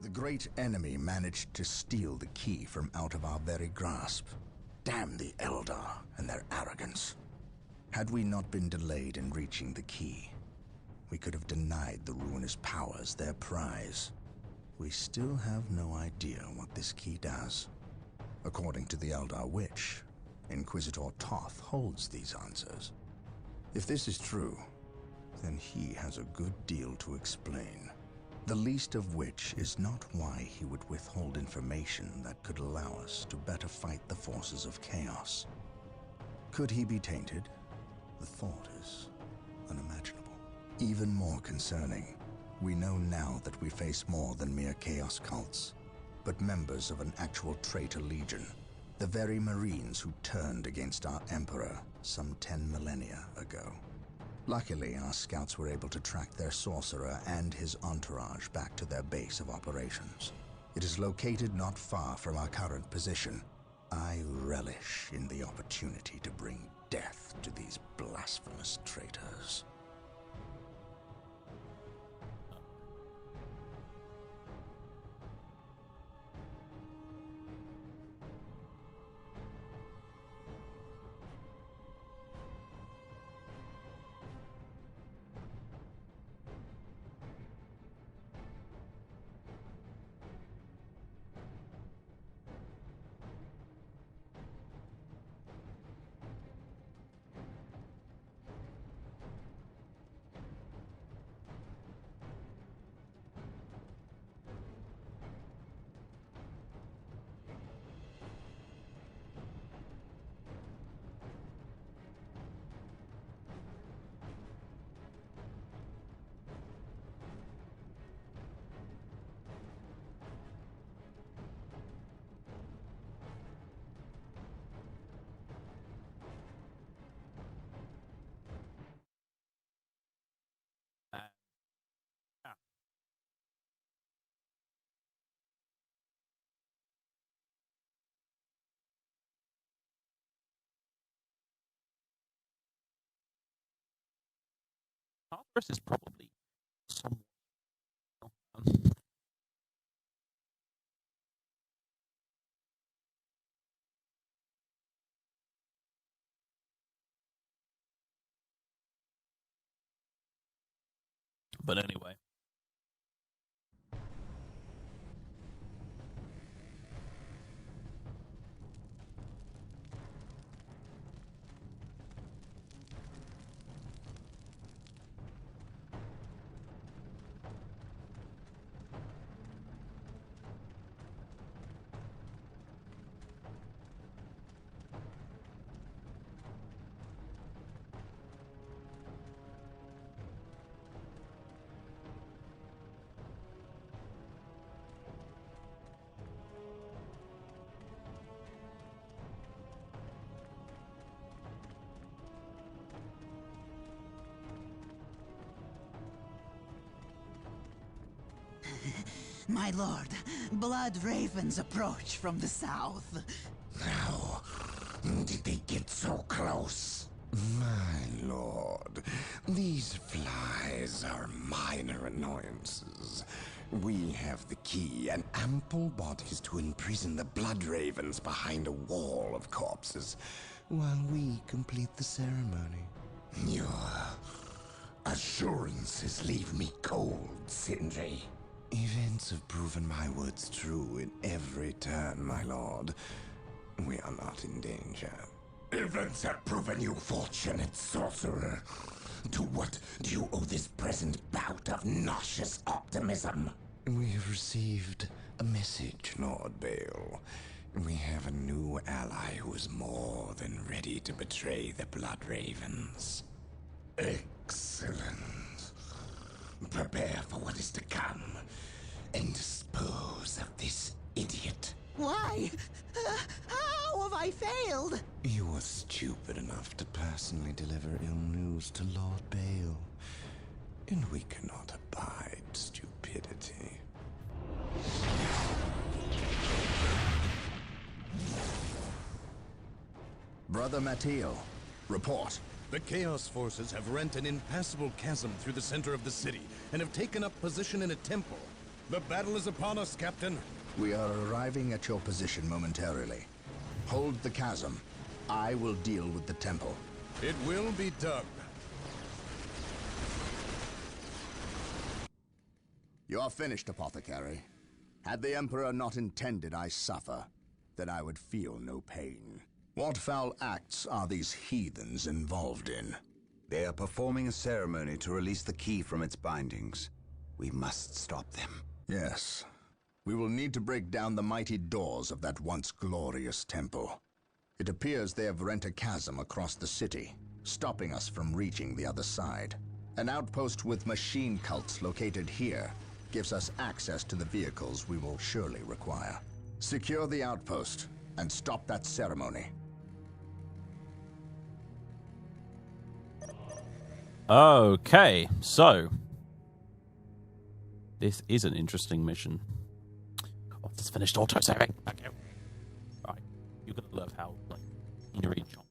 The great enemy managed to steal the key from out of our very grasp. Damn the Eldar and their arrogance. Had we not been delayed in reaching the key, we could have denied the ruinous powers their prize. We still have no idea what this key does. According to the Eldar Witch, Inquisitor Toth holds these answers. If this is true, then he has a good deal to explain. The least of which is not why he would withhold information that could allow us to better fight the forces of chaos. Could he be tainted? The thought is unimaginable. Even more concerning, we know now that we face more than mere chaos cults, but members of an actual traitor legion, the very Marines who turned against our Emperor some 10 millennia ago. Luckily, our scouts were able to track their sorcerer and his entourage back to their base of operations. It is located not far from our current position. I relish in the opportunity to bring death to these blasphemous traitors. Tartarus is probably somewhat. But anyway. My lord, blood ravens approach from the south. How did they get so close? My lord, these flies are minor annoyances. We have the key and ample bodies to imprison the blood ravens behind a wall of corpses, while we complete the ceremony. Your assurances leave me cold, Sindri. Events have proven my words true in every turn, my lord. We are not in danger. Events have proven you fortunate, sorcerer. To what do you owe this present bout of nauseous optimism? We have received a message, Lord Bale. We have a new ally who is more than ready to betray the Blood Ravens. Excellent. Prepare for what is to come, and dispose of this idiot. Why? How have I failed? You were stupid enough to personally deliver ill news to Lord Bale, and we cannot abide stupidity. Brother Mateo, report. The Chaos Forces have rent an impassable chasm through the center of the city and have taken up position in a temple. The battle is upon us, Captain. We are arriving at your position momentarily. Hold the chasm. I will deal with the temple. It will be done. You are finished, Apothecary. Had the Emperor not intended I suffer, then I would feel no pain. What foul acts are these heathens involved in? They are performing a ceremony to release the key from its bindings. We must stop them. Yes. We will need to break down the mighty doors of that once glorious temple. It appears they have rent a chasm across the city, stopping us from reaching the other side. An outpost with machine cults located here gives us access to the vehicles we will surely require. Secure the outpost and stop that ceremony. Okay, so this is an interesting mission. Oh, it's finished auto-saving. Okay. Right, you're gonna love how like you reach on.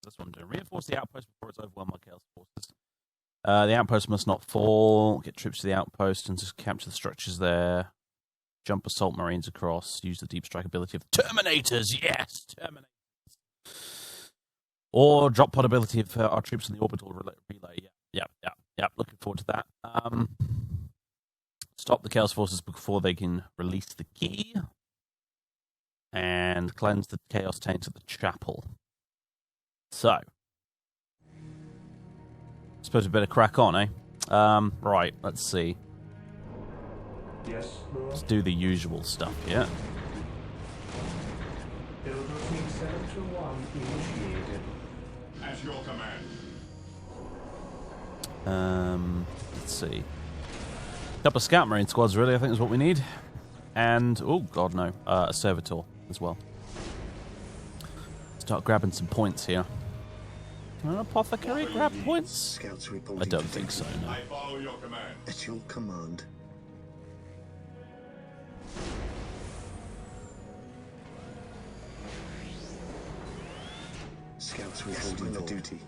This one to reinforce the outpost before it's overwhelmed by Chaos forces. The outpost must not fall. Get troops to the outpost and just capture the structures there. Jump assault marines across. Use the deep strike ability of the Terminators. Yes, Terminators. Or drop pod ability of our troops in the orbital relay. Yeah. Looking forward to that. Stop the Chaos forces before they can release the key. And cleanse the Chaos taints of the chapel. So, suppose we better crack on, eh? Right, let's see. Yes, Lord. Let's do the usual stuff here. Building team 721 initiated. At your command. Let's see. A couple of scout marine squads, really, I think is what we need. And, oh god no, a servitor as well. Start grabbing some points here. Can an apothecary grab points? Scouts I reporting. don't think so, no. I follow your command. At your command. Scouts reporting for duty.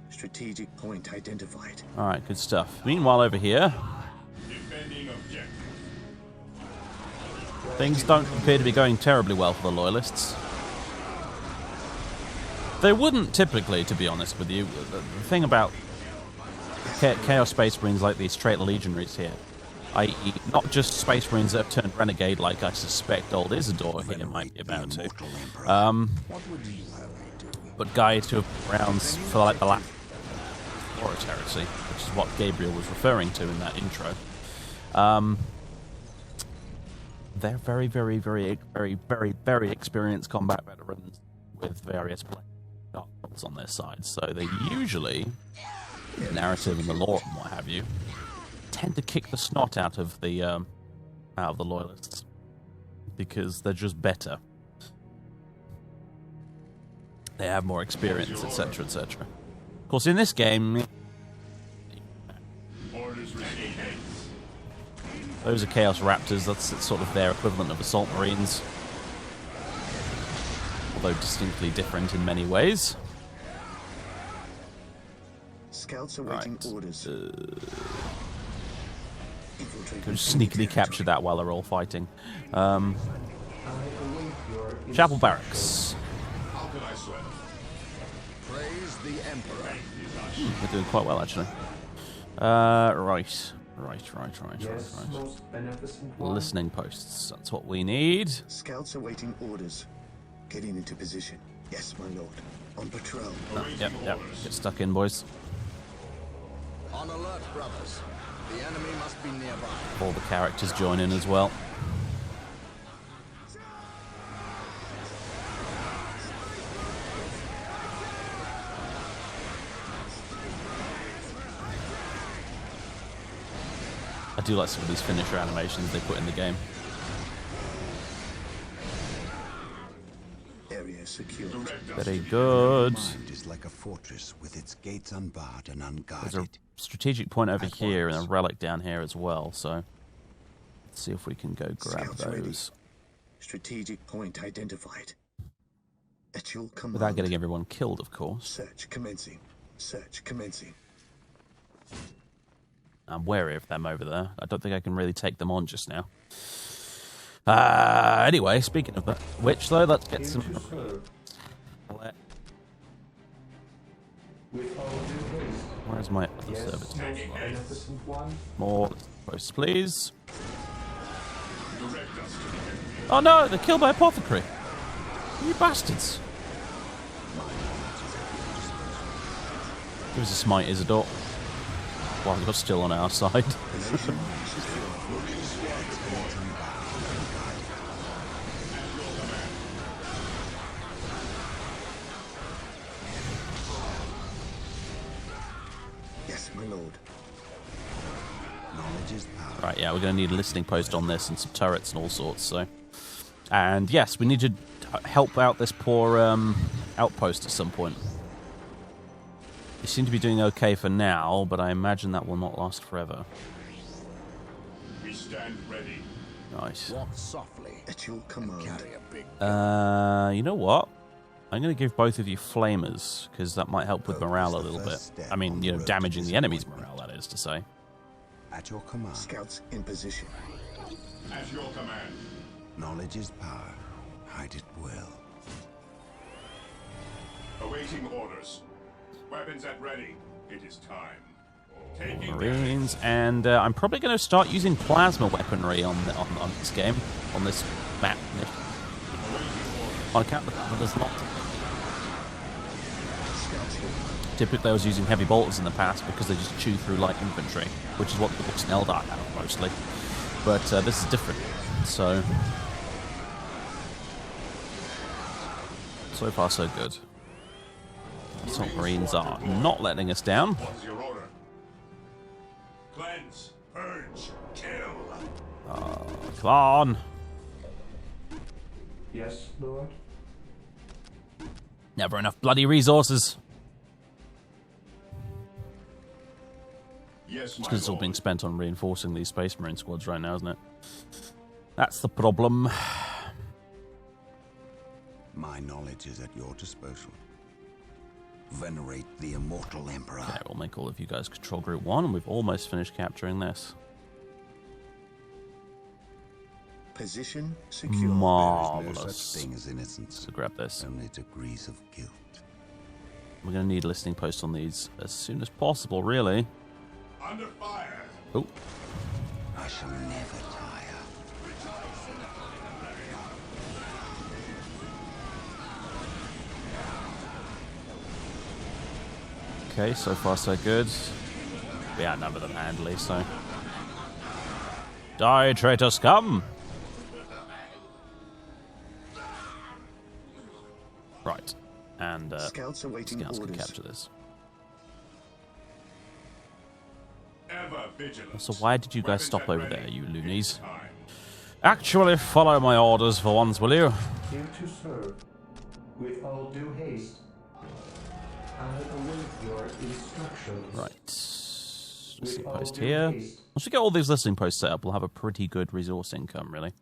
Strategic point identified. Alright, good stuff. Meanwhile, over here, Defending objective. things don't appear to be going terribly well for the Loyalists. They wouldn't typically, to be honest with you. The thing about Chaos Space Marines like these straight legionaries here, i.e. not just Space Marines that have turned renegade like I suspect old Isidore here might be about to, but guys who have rounds for like the last Florist Heresy, which is what Gabriel was referring to in that intro. They're very, very, very, very, very, very experienced combat veterans with various dark on their side, so they usually, in the narrative and the lore and what have you, tend to kick the snot out of the Loyalists because they're just better. They have more experience, etc., etc. Of course, in this game, those are Chaos Raptors. That's sort of their equivalent of Assault Marines, although distinctly different in many ways. Scouts awaiting orders. Could sneakily capture that while they're all fighting. Chapel Barracks. How can I sweat? Praise the Emperor. We're doing quite well, actually. Right. Yes, most beneficent one. Listening posts. That's what we need. Scouts awaiting orders. Getting into position. Yes, my lord. On patrol. Oh, yep. Get stuck in, boys. On alert, brothers. The enemy must be nearby. All the characters join in as well. I do like some of these finisher animations they put in the game. Area secured. Very good. Mind is like a fortress with its gates unbarred and There's a unguarded. strategic point over At here and a once. relic down here as well, so let's see if we can go grab Scouts ready. those Strategic point identified. At your command. without getting everyone killed, of course. Search commencing. Search commencing. I'm wary of them over there. I don't think I can really take them on just now. Anyway, speaking of which, though, let's get Here some... to serve. With all due haste. Where's my other Yes, service? most beneficent one. More posts, please. Oh no, they're killed by Apothecary. You bastards. Give us a smite, Isidore. While you're still on our side. Yes, my lord. Knowledge is power. Right, yeah, we're going to need a listening post on this and some turrets and all sorts, so... And yes, we need to help out this poor outpost at some point. They seem to be doing okay for now, but I imagine that will not last forever. We stand ready. Nice. Walk softly. At your command. Carry a big You know what? I'm going to give both of you flamers, because that might help with morale a little bit. I mean, you know, damaging the enemy's morale, that is to say. At your command. Scouts in position. At your command. Knowledge is power. Hide it well. Awaiting orders. Weapons at ready. It is time. Taking Marines, and I'm probably going to start using plasma weaponry on this game, on this map. On account of the fact that there's not. Typically, I was using heavy bolters in the past because they just chew through light infantry, which is what the books in Eldar have mostly. But this is different, so far so good. Assault Marines are not letting us down. What's your order? Cleanse, purge, kill. Come on. Yes, lord. Never enough bloody resources. Yes, my Because it's all lord. being spent on reinforcing these Space Marine squads right now, isn't it? That's the problem. My knowledge is at your disposal. Venerate the immortal emperor. Okay, we'll make all of you guys control Group 1, and we've almost finished capturing this. Position secure. No Marvelous. such thing as innocence. So grab this. Only degrees of guilt. We're going to need listening posts on these as soon as possible, really. Under fire. Oh, I shall never tire. okay, so far so good. We outnumber them handily, so... Die, traitor scum! Right, and Scouts awaiting Scouts can orders. capture this. Ever vigilant. So why did you guys Weapons stop at over ready. there, you It is loonies? time. Actually, follow my orders for once, will you? Here to serve. With all due haste. I await your instructions. Right. With Listening all post due here. haste. Once we get all these listening posts set up, we'll have a pretty good resource income, really.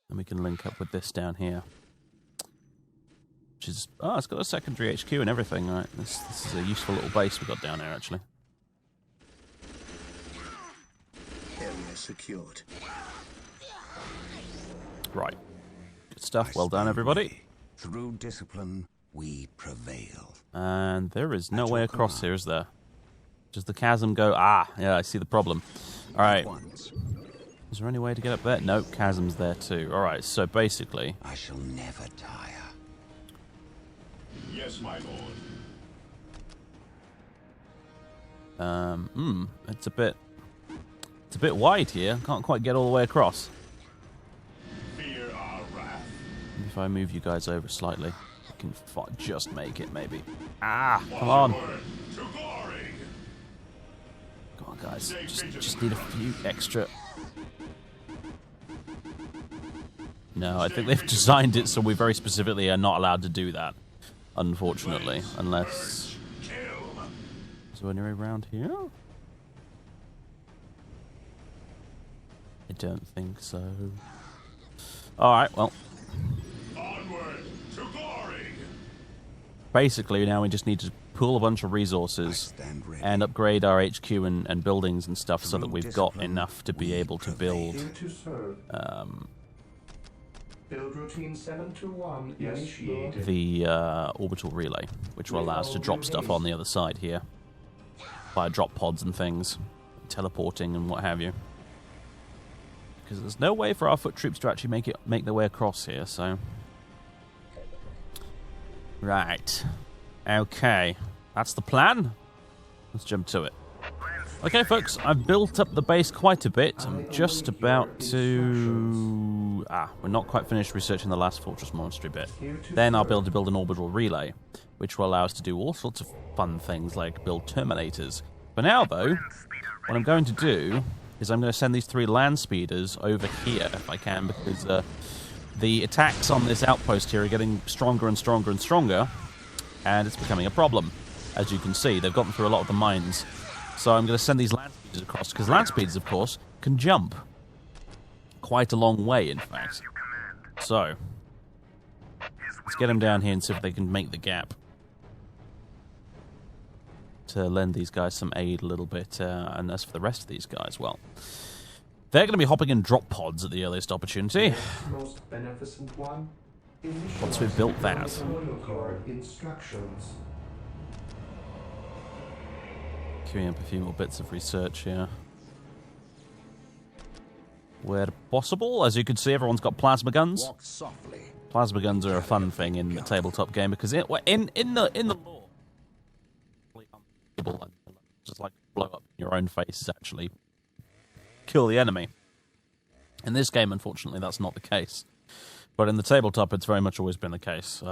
And we can link up with this down here. Which is... Oh, it's got a secondary HQ and everything. All right, this is a useful little base we got down here, actually. Area secured. Right. Good stuff. Well done, everybody. Through discipline, we prevail. And there is no At way your across command. here, is there? Does the chasm go... Ah, yeah, I see the problem. All right. Once, Is there any way to get up there? No, chasm's there too. All right, so basically... I shall never tire. Yes, my lord. It's a bit wide here. Can't quite get all the way across. Fear our wrath. If I move you guys over slightly, I can just make it, maybe. Ah, come on. Onward to glory. Come on, guys. Just need a few extra No, I think they've designed it so we very specifically are not allowed to do that, unfortunately, unless... Is there any way around here? I don't think so. Alright, well. Onward to glory. Basically, now we just need to pool a bunch of resources and upgrade our HQ and buildings and stuff so that we've got enough to be able to build... Build routine 721 initiated. The orbital relay, which will allow us to drop stuff on the other side here. Via drop pods and things. Teleporting and what have you. Because there's no way for our foot troops to actually make their way across here, so... Right. Okay. That's the plan. Let's jump to it. Okay, folks, I've built up the base quite a bit. I'm just about to... we're not quite finished researching the last fortress monastery bit. Then I'll be able to build an orbital relay, which will allow us to do all sorts of fun things like build terminators. For now, though, what I'm going to do is I'm going to send these 3 land speeders over here, if I can, because the attacks on this outpost here are getting stronger and stronger and stronger, and it's becoming a problem. As you can see, they've gotten through a lot of the mines. So I'm going to send these land speeders across, because land speeders, of course, can jump. Quite a long way, in fact. So, let's get them down here and see if they can make the gap. To lend these guys some aid a little bit, and as for the rest of these guys, well... They're going to be hopping in drop pods at the earliest opportunity. Most beneficent one. Once we've built that. Instructions. Queuing up a few more bits of research here. Where possible, as you can see, everyone's got plasma guns. Walk softly. Plasma guns are a fun thing in the tabletop game because in the lore, just like blow up in your own face is actually kill the enemy. In this game, unfortunately, that's not the case. But in the tabletop, it's very much always been the case.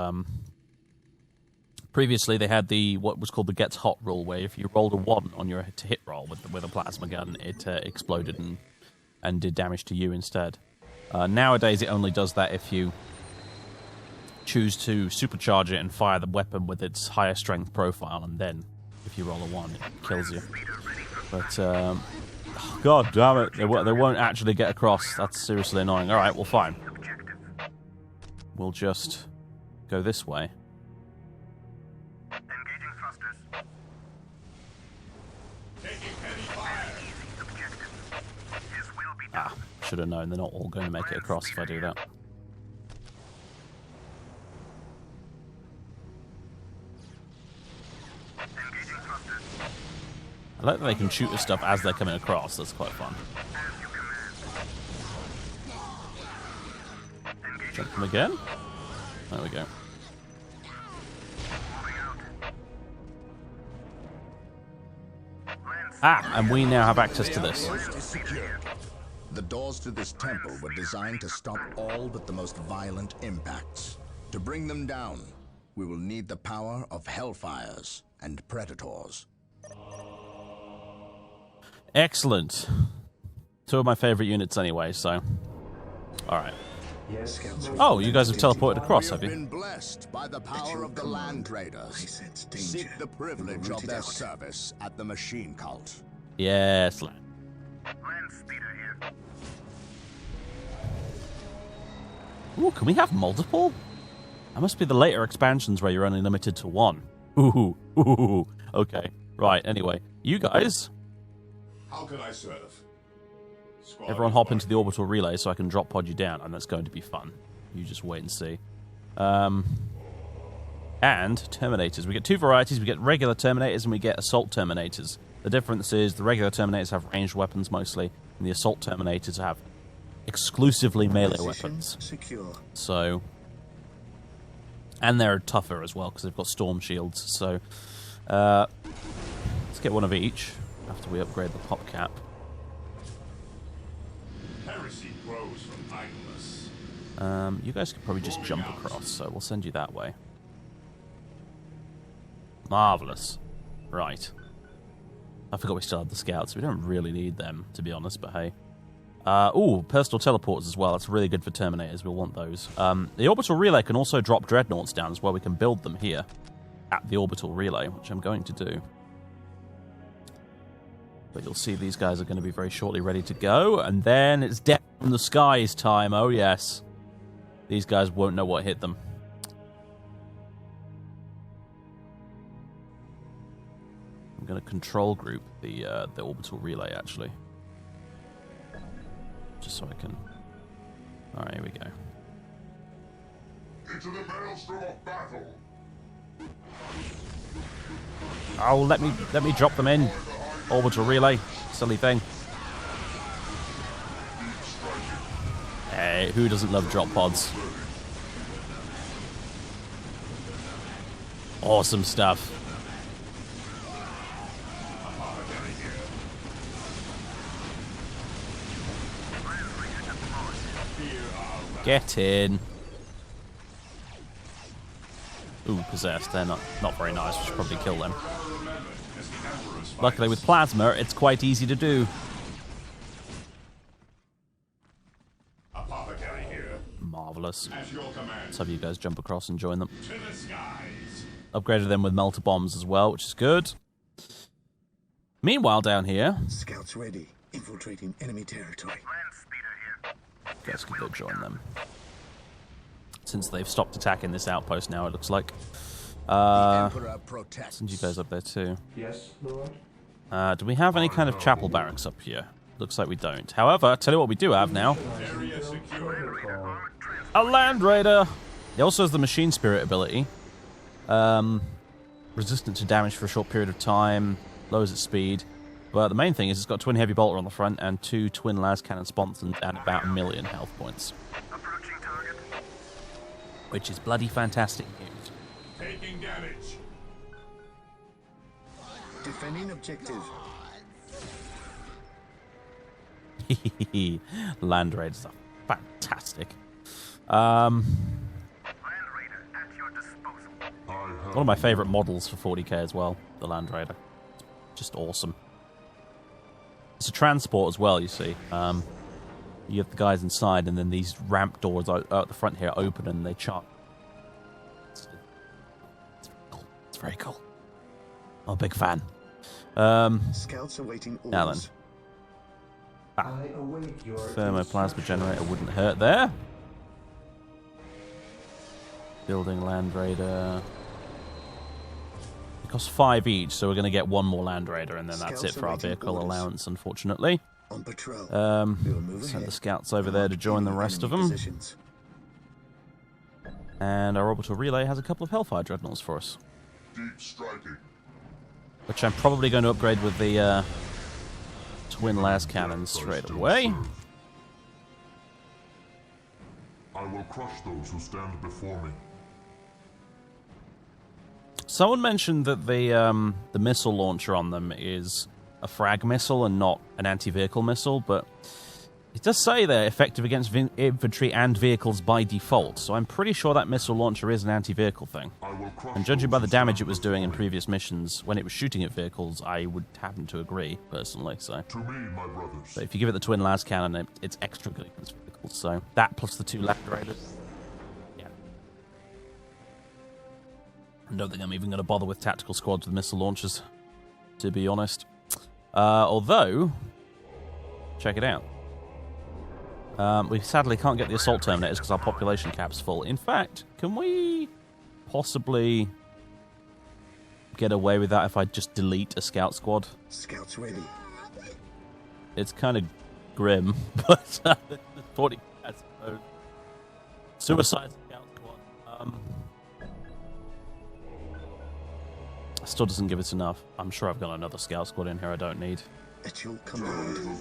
Previously, they had what was called the gets hot rule, where if you rolled a 1 on your hit roll with a plasma gun, it exploded and did damage to you instead. Nowadays, it only does that if you choose to supercharge it and fire the weapon with its higher strength profile, and then if you roll a 1, it kills you. But, god damn it, they won't actually get across. That's seriously annoying. Alright, well, fine. We'll just go this way. Should have known. They're not all going to make it across if I do that. I like that they can shoot at stuff as they're coming across. That's quite fun. Jump them again. There we go. And we now have access to this. The doors to this temple were designed to stop all but the most violent impacts. To bring them down, we will need the power of hellfires and predators. Excellent. 2 of my favorite units anyway, so... Alright. Yes, oh, you guys have teleported across, have We you? have been blessed by the power of the land traders. Seek the privilege of their service at the machine cult. Yes, land. Ooh, can we have multiple? That must be the later expansions where you're only limited to 1. Ooh. Okay. Right, anyway. You guys... How can I serve? Everyone hop into the orbital relay so I can drop pod you down, and that's going to be fun. You just wait and see. And Terminators. We get 2 varieties. We get regular Terminators and we get Assault Terminators. The difference is the regular Terminators have ranged weapons mostly, and the Assault Terminators have exclusively melee weapons. Secure. So... And they're tougher as well, because they've got storm shields. So, let's get one of each after we upgrade the pop cap. Heresy grows from idleness. You guys could probably just jump across, so we'll send you that way. Marvellous. Right. I forgot we still have the scouts. We don't really need them, to be honest, but hey. Personal teleporters as well. That's really good for Terminators. We'll want those. The orbital relay can also drop dreadnoughts down as well. We can build them here at the orbital relay, which I'm going to do. But you'll see these guys are going to be very shortly ready to go. And then it's Death from the Skies time. Oh, yes. These guys won't know what hit them. I'm going to control group the orbital relay, actually. Just so I can... Alright, here we go. Into the maelstrom of battle. Oh, let me drop them in. Orbital relay. Silly thing. Hey, who doesn't love drop pods? Awesome stuff. Get in. Ooh, possessed. They're not very nice. We should probably kill them. Luckily, with plasma, it's quite easy to do. Marvelous. Let's have you guys jump across and join them. Upgraded them with melter bombs as well, which is good. Meanwhile, down here, Scouts ready. Infiltrating enemy territory. guys can go join them. Since they've stopped attacking this outpost now, it looks like. Send you guys up there too. Yes, Lord? Do we have any kind of chapel barracks up here? Looks like we don't. However, tell you what we do have now. A Land Raider! He also has the Machine Spirit ability. Resistant to damage for a short period of time. Lowers its speed. But the main thing is it's got a twin heavy bolter on the front and 2 twin las cannon sponsons and about 1 million health points. Which is bloody fantastic news. Taking damage. Defending objective. Land Raiders are fantastic. One of my favourite models for 40k as well, the Land Raider. Just awesome. It's a transport as well, you see. You have the guys inside, and then these ramp doors out the front here open, and they charge. It's very cool. I'm a big fan. Scouts awaiting orders. Now then. I await your Thermoplasma generator wouldn't hurt there. Building Land Raider. It costs 5 each, so we're going to get 1 more Land Raider, and then that's it for our vehicle allowance, unfortunately. On patrol. Send the scouts over there to join the rest of them. Positions. And our orbital relay has a couple of Hellfire Dreadnoughts for us. Deep striking. Which I'm probably going to upgrade with the twin las cannons straight away. I will crush those who stand before me. Someone mentioned that the missile launcher on them is a frag missile and not an anti-vehicle missile, but it does say they're effective against infantry and vehicles by default, so I'm pretty sure that missile launcher is an anti-vehicle thing. And judging by the damage it was doing in previous missions, when it was shooting at vehicles, I would happen to agree, personally. So, To me, my brothers. but if you give it the twin las cannon, it's extra good against vehicles. So that plus the 2 Land Raiders. Yeah. I don't think I'm even going to bother with tactical squads with missile launchers, to be honest. Although, check it out. We sadly can't get the assault terminators because our population cap's full. In fact, can we possibly get away with that if I just delete a scout squad? Scouts ready. It's kind of grim, but 40, I suppose. Suicide scout squad. Still doesn't give us enough. I'm sure I've got another scout squad in here I don't need. At your command.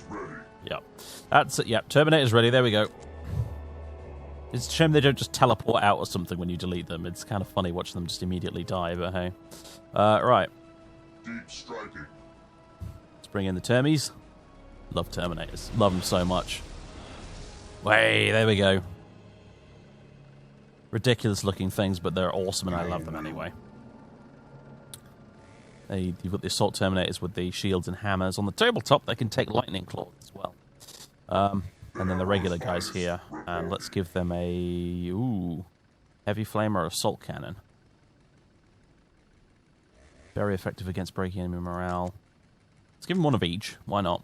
Yep. That's it. Yep. Terminator's ready. There we go. It's a shame they don't just teleport out or something when you delete them. It's kind of funny watching them just immediately die, but hey. Right. Deep striking. Let's bring in the Termies. Love Terminators. Love them so much. Way, there we go. Ridiculous looking things, but they're awesome and I love them anyway. You've got the Assault Terminators with the shields and hammers. On the tabletop, they can take lightning claws as well. And then the regular guys here. And let's give them a... Ooh. Heavy flame or assault cannon. Very effective against breaking enemy morale. Let's give them one of each. Why not?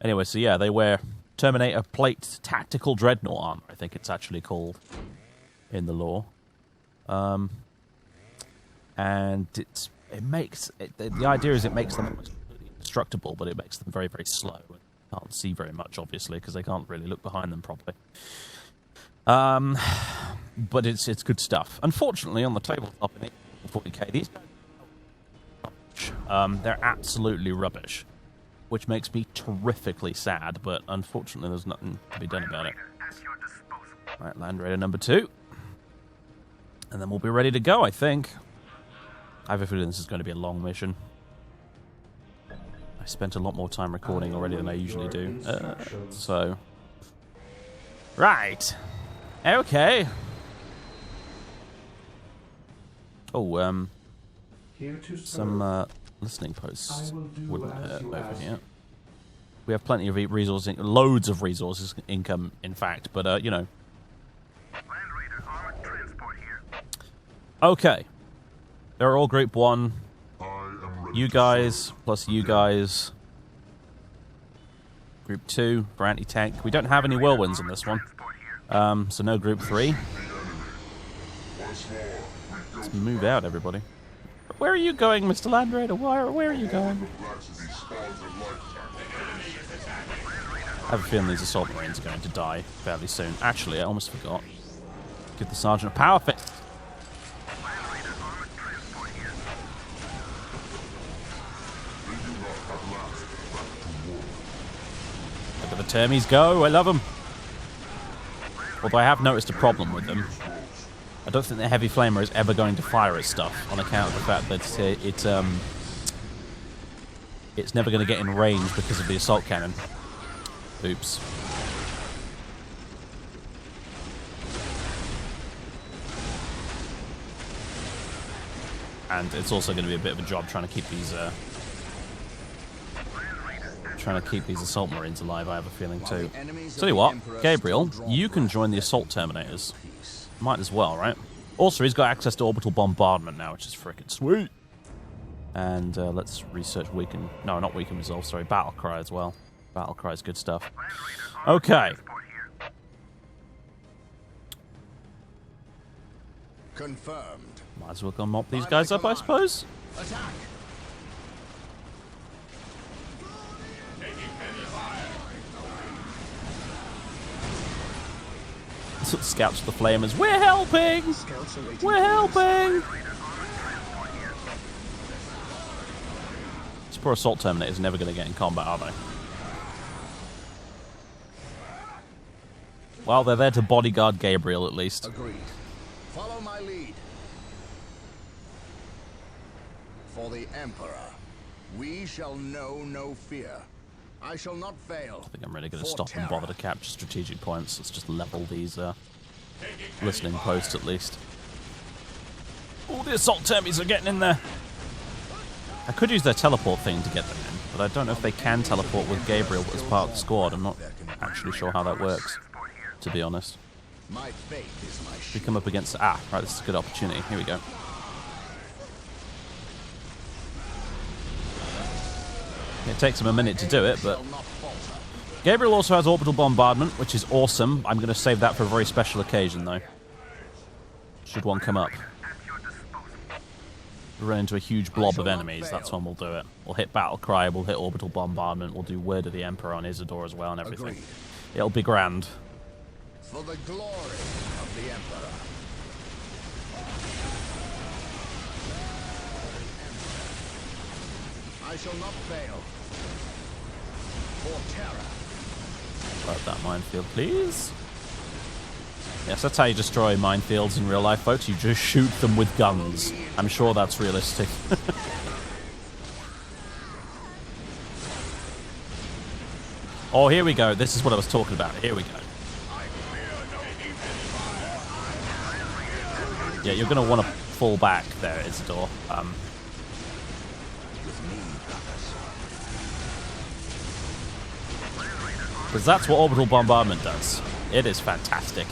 Anyway, so yeah, they wear Terminator Plate Tactical Dreadnought armor, I think it's actually called in the lore. And the idea is it makes them indestructible, but it makes them very, very slow. Can't see very much, obviously, because they can't really look behind them properly. But it's good stuff. Unfortunately, on the tabletop in 40k, these guys, they're absolutely rubbish, which makes me terrifically sad. But unfortunately, there's nothing to be done about it. Right, Land Raider number 2, and then we'll be ready to go. I think. I have a feeling this is going to be a long mission. I spent a lot more time recording already than I usually do. So, right. Okay. Oh, some listening posts wouldn't hurt over here. We have plenty of resources, loads of resources income, in fact, but, you know. Okay. They're all group 1. You guys, plus you guys. Group 2 for anti-tank. We don't have any whirlwinds in this one. So no group 3. Let's move out, everybody. Where are you going, Mr. Land Raider? Where are you going? I have a feeling these assault marines are going to die fairly soon. Actually, I almost forgot. Give the sergeant a power fist. Look at the termies go. I love them. Although I have noticed a problem with them. I don't think the heavy flamer is ever going to fire at stuff on account of the fact that it's never going to get in range because of the assault cannon. Oops. And it's also going to be a bit of a job trying to keep these assault marines alive, I have a feeling too. Tell you what, Gabriel, you can join the assault terminators. Might as well, right? Also, he's got access to orbital bombardment now, which is freaking sweet. And let's research weaken... No, not weaken resolve, sorry. Battle cry as well. Battle cry is good stuff. Okay. Confirmed. Might as well go mop these guys up, I suppose. Attack. Scouts the flamers. We're helping! We're helping! These poor assault terminators are never going to get in combat, are they? Well, they're there to bodyguard Gabriel, at least. Agreed. Follow my lead. For the Emperor, we shall know no fear. I shall not fail. I think I'm really going to stop and bother to capture strategic points. Let's just level these listening posts at least. All the assault termies are getting in there. I could use their teleport thing to get them in, but I don't know if they can teleport with Gabriel as part of the squad. I'm not actually sure how that works, to be honest. My fate is my We come up against... Ah, right, this is a good opportunity. Here we go. It takes him a minute to do it, but... Gabriel also has orbital bombardment, which is awesome. I'm going to save that for a very special occasion, though. Should one come up. We run into a huge blob of enemies, that's when we'll do it. We'll hit Battle Cry, we'll hit orbital bombardment, we'll do Word of the Emperor on Isidore as well and everything. Agreed. It'll be grand. For the glory of the Emperor. I shall not fail. For terror. Load that minefield, please. Yes, that's how you destroy minefields in real life, folks. You just shoot them with guns. I'm sure that's realistic. Oh, here we go. This is what I was talking about. Here we go. Yeah, you're going to want to fall back there, Isidore. Because that's what orbital bombardment does. It is fantastic.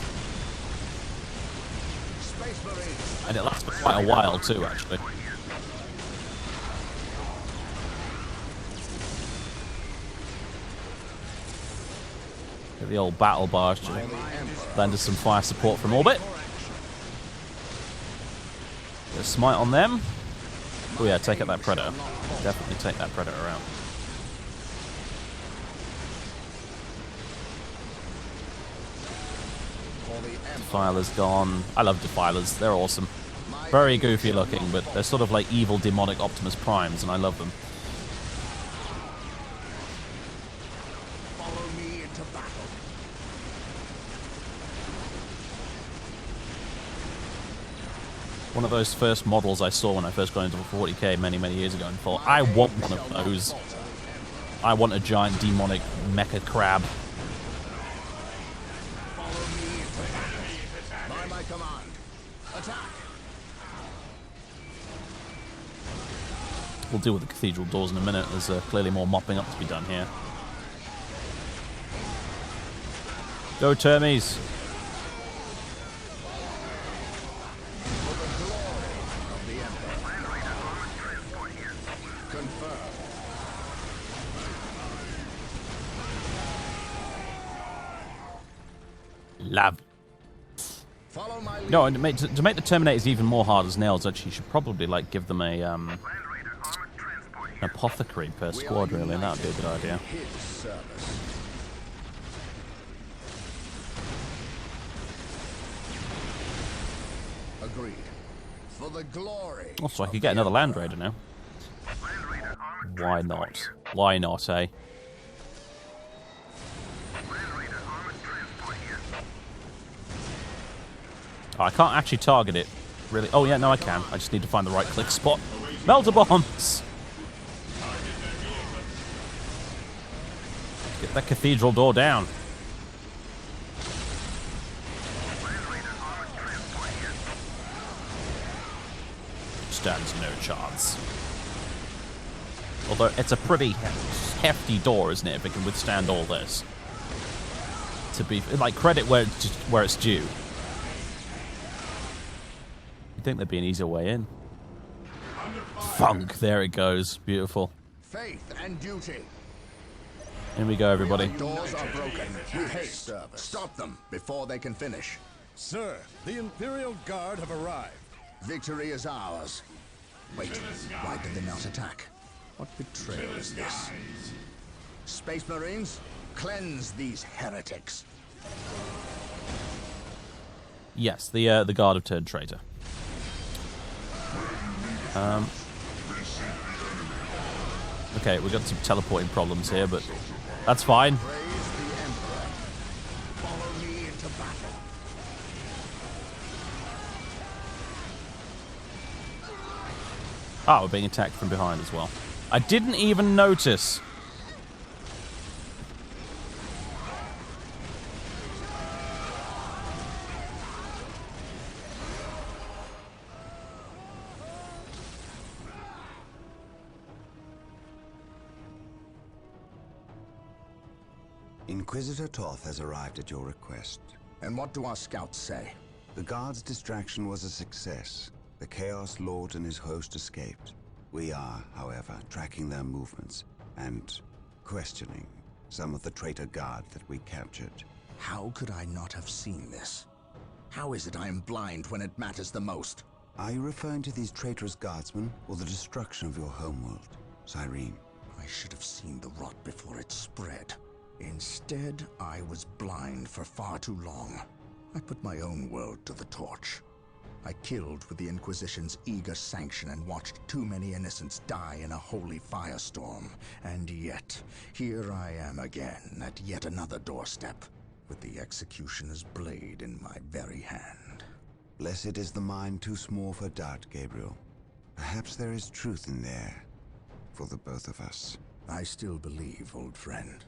And it lasts for quite a while too, actually. Get the old battle barge to lend us some fire support from orbit. Get a smite on them. Oh yeah, take out that Predator. Definitely take that Predator out. Defiler's gone. I love Defilers. They're awesome. Very goofy looking, but they're sort of like evil demonic Optimus Primes, and I love them. Follow me into battle. One of those first models I saw when I first got into 40k many, many years ago and thought, I want one of those. I want a giant demonic mecha crab. By my command. Attack. We'll deal with the cathedral doors in a minute. There's clearly more mopping up to be done here. Go, Termes. Love. No, and to make the Terminators even more hard as nails, actually, you should probably like give them a an apothecary per squad. Really, that would be a good idea. Agreed. For the glory. Also, I could get another Land Raider now. Why not? Why not, eh? Oh, I can't actually target it, really. Oh, yeah, no, I can. I just need to find the right click spot. Melter bombs! Get that cathedral door down. Stands no chance. Although, it's a pretty hefty door, isn't it, if it can withstand all this. To be, like, credit where it's due. I think there'd be an easier way in. Funk, there it goes. Beautiful. Faith and duty. In we go, everybody. Doors are broken. We haste. Stop them before they can finish. Sir, the Imperial Guard have arrived. Victory is ours. Wait, why did they not attack? What betrayal is this? Space Marines, cleanse these heretics. Yes, the Guard have turned traitor. Okay, we've got some teleporting problems here, but that's fine. Praise the Emperor. Follow me into battle. Ah, we're being attacked from behind as well. I didn't even notice. Inquisitor Toth has arrived at your request. And what do our scouts say? The Guard's distraction was a success. The Chaos Lord and his host escaped. We are, however, tracking their movements and questioning some of the traitor Guard that we captured. How could I not have seen this? How is it I am blind when it matters the most? Are you referring to these traitorous guardsmen or the destruction of your homeworld, Cyrene? I should have seen the rot before it spread. Instead, I was blind for far too long. I put my own world to the torch. I killed with the Inquisition's eager sanction and watched too many innocents die in a holy firestorm. And yet, here I am again at yet another doorstep, with the Executioner's blade in my very hand. Blessed is the mind too small for doubt, Gabriel. Perhaps there is truth in there, for the both of us. I still believe, old friend.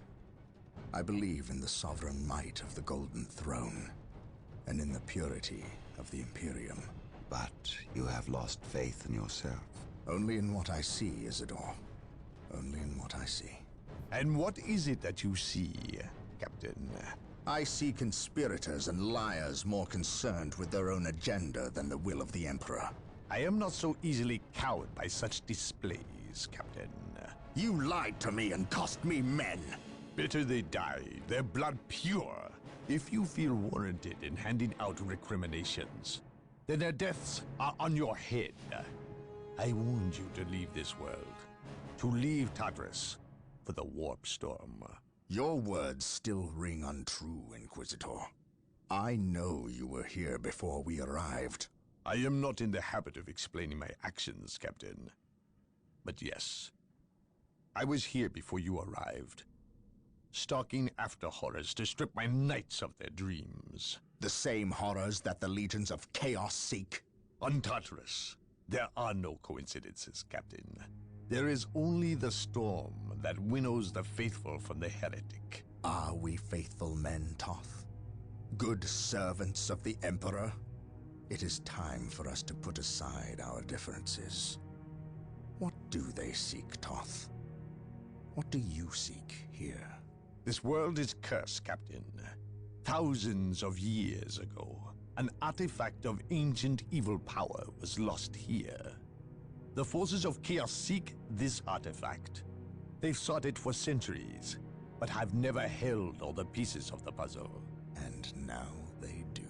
I believe in the sovereign might of the Golden Throne, and in the purity of the Imperium. But you have lost faith in yourself. Only in what I see, Isidore. Only in what I see. And what is it that you see? Captain. I see conspirators and liars more concerned with their own agenda than the will of the Emperor. I am not so easily cowed by such displays, Captain. You lied to me and cost me men. Better they died, their blood pure. If you feel warranted in handing out recriminations, then their deaths are on your head. I warned you to leave this world, to leave Tartarus for the warp storm. Your words still ring untrue, Inquisitor. I know you were here before we arrived. I am not in the habit of explaining my actions, Captain. But yes, I was here before you arrived, stalking after horrors to strip my knights of their dreams. The same horrors that the legions of chaos seek. On Tartarus, there are no coincidences, Captain. There is only the storm that winnows the faithful from the heretic. Are we faithful men, Toth? Good servants of the Emperor? It is time for us to put aside our differences. What do they seek, Toth? What do you seek here? This world is cursed, Captain. Thousands of years ago, an artifact of ancient evil power was lost here. The forces of chaos seek this artifact. They've sought it for centuries, but have never held all the pieces of the puzzle. And now they do.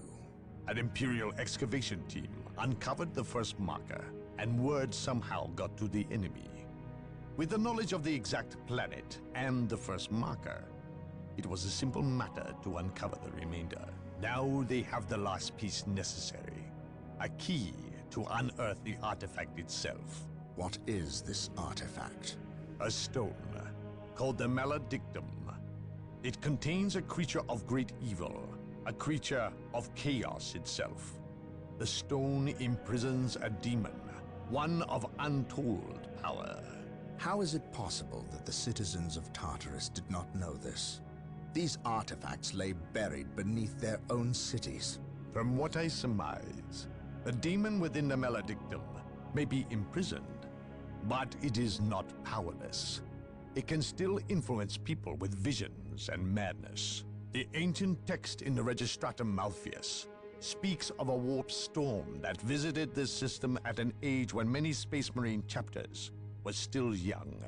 An Imperial excavation team uncovered the first marker, and word somehow got to the enemy. With the knowledge of the exact planet and the first marker, it was a simple matter to uncover the remainder. Now they have the last piece necessary, a key to unearth the artifact itself. What is this artifact? A stone, called the Maledictum. It contains a creature of great evil, a creature of chaos itself. The stone imprisons a demon, one of untold power. How is it possible that the citizens of Tartarus did not know this? These artifacts lay buried beneath their own cities. From what I surmise, the demon within the Maledictum may be imprisoned, but it is not powerless. It can still influence people with visions and madness. The ancient text in the Registratum Malpheus speaks of a warp storm that visited this system at an age when many Space Marine chapters were still young.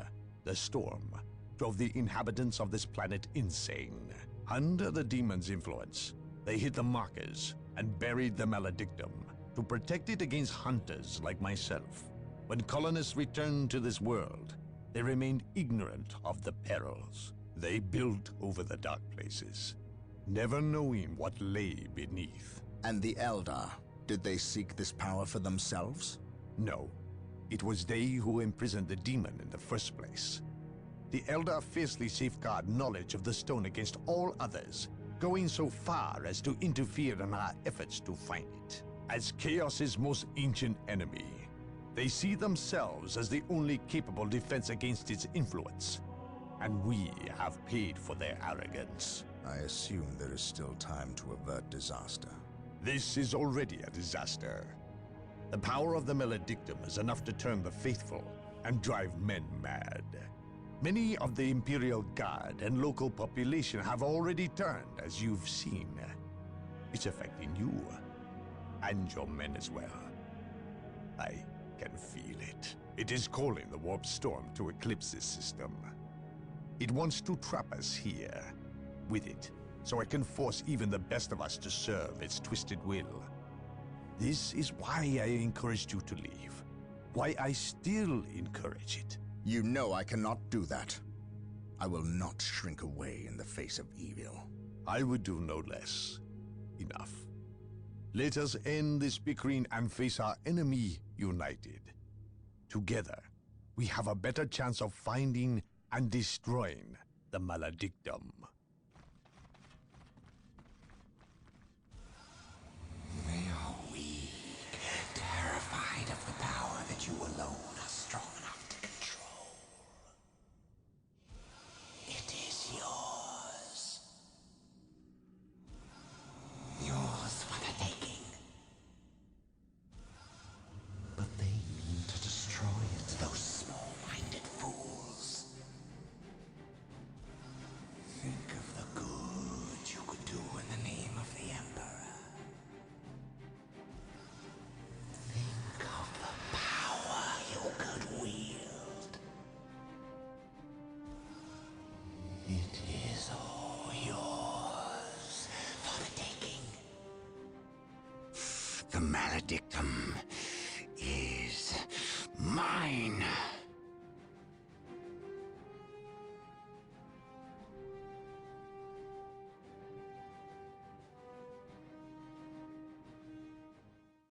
The storm drove the inhabitants of this planet insane. Under the demon's influence, they hid the markers and buried the Maledictum to protect it against hunters like myself. When colonists returned to this world, they remained ignorant of the perils. They built over the dark places, never knowing what lay beneath. And the Eldar, did they seek this power for themselves? No, it was they who imprisoned the demon in the first place. The Eldar fiercely safeguard knowledge of the stone against all others, going so far as to interfere in our efforts to find it. As Chaos's most ancient enemy, they see themselves as the only capable defense against its influence, and we have paid for their arrogance. I assume there is still time to avert disaster. This is already a disaster. The power of the Maledictum is enough to turn the faithful and drive men mad. Many of the Imperial Guard and local population have already turned, as you've seen. It's affecting you, and your men as well. I can feel it. It is calling the warp storm to eclipse this system. It wants to trap us here, with it, so it can force even the best of us to serve its twisted will. This is why I encouraged you to leave. Why I still encourage it. You know I cannot do that. I will not shrink away in the face of evil. I would do no less. Enough. Let us end this bickering and face our enemy united. Together, we have a better chance of finding and destroying the Maledictum. They are weak, terrified of the power that you alone are strong enough to control. It is yours. Yours for the taking. But they mean to destroy it, those small-minded fools. Think The maledictum is mine.